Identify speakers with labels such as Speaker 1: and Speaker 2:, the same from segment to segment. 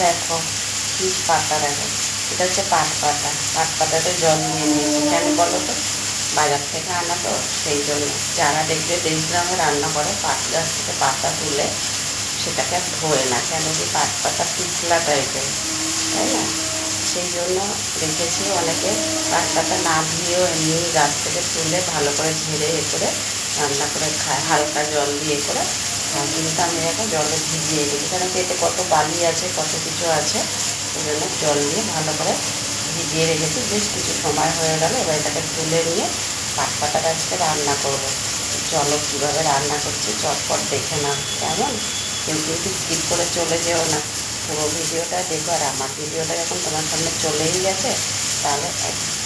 Speaker 1: দেখো কি পাতা, দেখো এটা হচ্ছে পাট পাতা। পাট পাতাতে জল দিয়ে নিয়েছি, কেন বলো তো? বাজার থেকে আনা তো, সেই জন্য। যারা দেখবে দেশ গ্রামে রান্না করে পাট গাছ থেকে পাতা তুলে সেটাকে আর ধোয় না, কেন কি পাট পাতা পিছলা টাইপের, তাই না? সেই জন্য দেখেছি অনেকে পাট পাতা না ধুয়েও এমনি গাছ থেকে তুলে ভালো করে ঝেড়ে করে রান্না করে খায়, হালকা জল দিয়ে করে। কিন্তু আমি এখন জলে ভিজিয়ে দিই, কারণ এতে কত বালি আছে, কত কিছু আছে, সেই জন্য জল দিয়ে ভালো করে ভিজিয়ে রেখেছি। বেশ কিছু সময় হয়ে গেল, এবার এটাকে তুলে নিয়ে পাট পাতাটা আজকে রান্না করবো। চলো কীভাবে রান্না করছি চটপট দেখে নাও, কেমন? কেউ কিন্তু স্কিপ করে চলে যেও না, পুরো ভিডিওটা দেখো। আর আমার ভিডিওটা যখন তোমার সামনে চলেই গেছে, তাহলে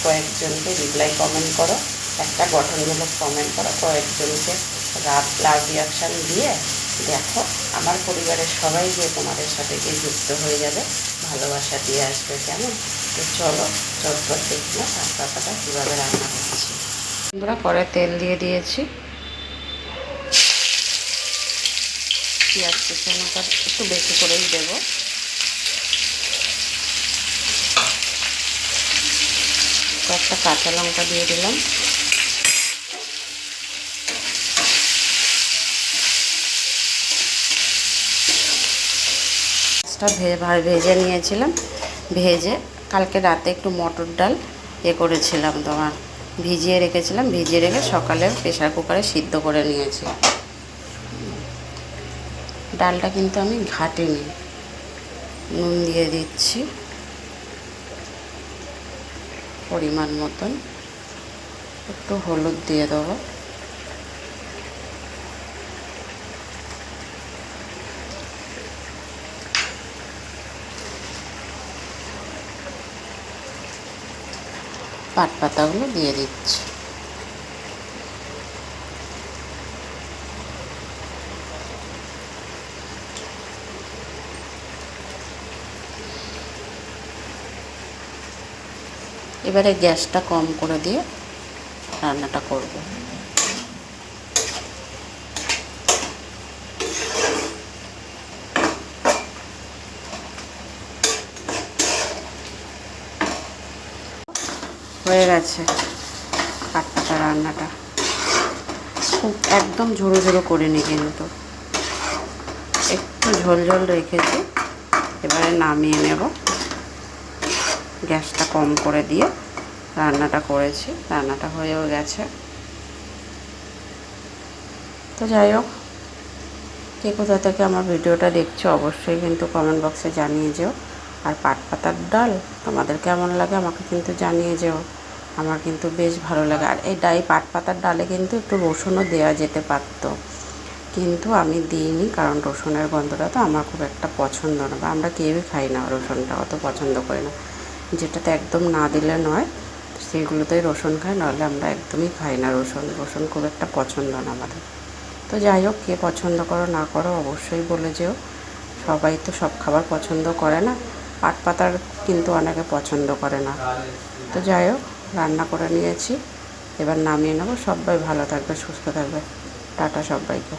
Speaker 1: কয়েকজনকে রিপ্লাই কমেন্ট করো, একটা গঠনমূলক কমেন্ট করো, কয়েকজনকে লাভ রিয়াকশান দিয়ে দেখো। আমার পরিবারের সবাই গিয়ে তোমাদের সাথে গিয়ে যুক্ত হয়ে যাবে, ভালোবাসা দিয়ে আসবে, কেমন? তো চলো চটপট দেখি না পাট পাতাটা কীভাবে রান্না করছি। আমরা পরে তেল দিয়ে দিয়েছি, পেঁয়াজ কুচানোটা একটু বেশি করেই দেবো। কয়েকটা কাঁচা লঙ্কা দিয়ে দিলাম। ভেজে নিয়েছিলাম, ভেজে কালকে রাতে একটু মটর ডাল করেছিলাম, তোমার ভিজিয়ে রেখেছিলাম, ভিজিয়ে রেখে সকালে প্রেসার কুকারে সিদ্ধ করে নিয়েছি। ডালটা কিন্তু আমি ঘাটিনি। নুন দিয়ে দিচ্ছি পরিমাণ মতন, একটু হলুদ দিয়ে দেবো, পাট পাতাগুলো দিয়ে দিচ্ছি। এবারে গ্যাসটা কম করে দিয়ে রান্নাটা করব। হয়ে গেছে পাট পাতা রান্নাটা, খুব একদম ঝোড়ো ঝোড়ো করিনি, কিন্তু একটু ঝোল ঝোল রেখেছি। এবারে নামিয়ে নেব, গ্যাসটা কম করে দিয়ে রান্নাটা করেছি, রান্নাটা হয়েও গেছে। তো যাই হোক, কে কোথা থেকে আমার ভিডিওটা দেখছো অবশ্যই কিন্তু কমেন্ট বক্সে জানিয়ে যেও। আর পাট পাতার ডাল তোমাদের কেমন লাগে আমাকে কিন্তু জানিয়ে যেও, আমার কিন্তু বেশ ভালো লাগে। আর এই পাট পাতার ডালে কিন্তু একটু রসুনও দেওয়া যেতে পারতো, কিন্তু আমি দিইনি, কারণ রসুনের গন্ধটা তো আমার খুব একটা পছন্দ না, বা আমরা কেউই খাই না, রসুনটা অত পছন্দ করি না। যেটাতে একদম না দিলে নয় সেগুলোতেই রসুন খাই, নাহলে আমরা একদমই খাই না রসুন। রসুন খুব একটা পছন্দ না আমাদের। তো যাই হোক, কে পছন্দ করো না করো অবশ্যই বলে যেও। সবাই তো সব খাবার পছন্দ করে না, পাট পাতার কিন্তু অনেকে পছন্দ করে না। তো যাই হোক, রান্না করে নিয়েছি, এবার নামিয়ে নেবো। সবাই ভালো থাকবে, সুস্থ থাকবে, টাটা সবাইকে।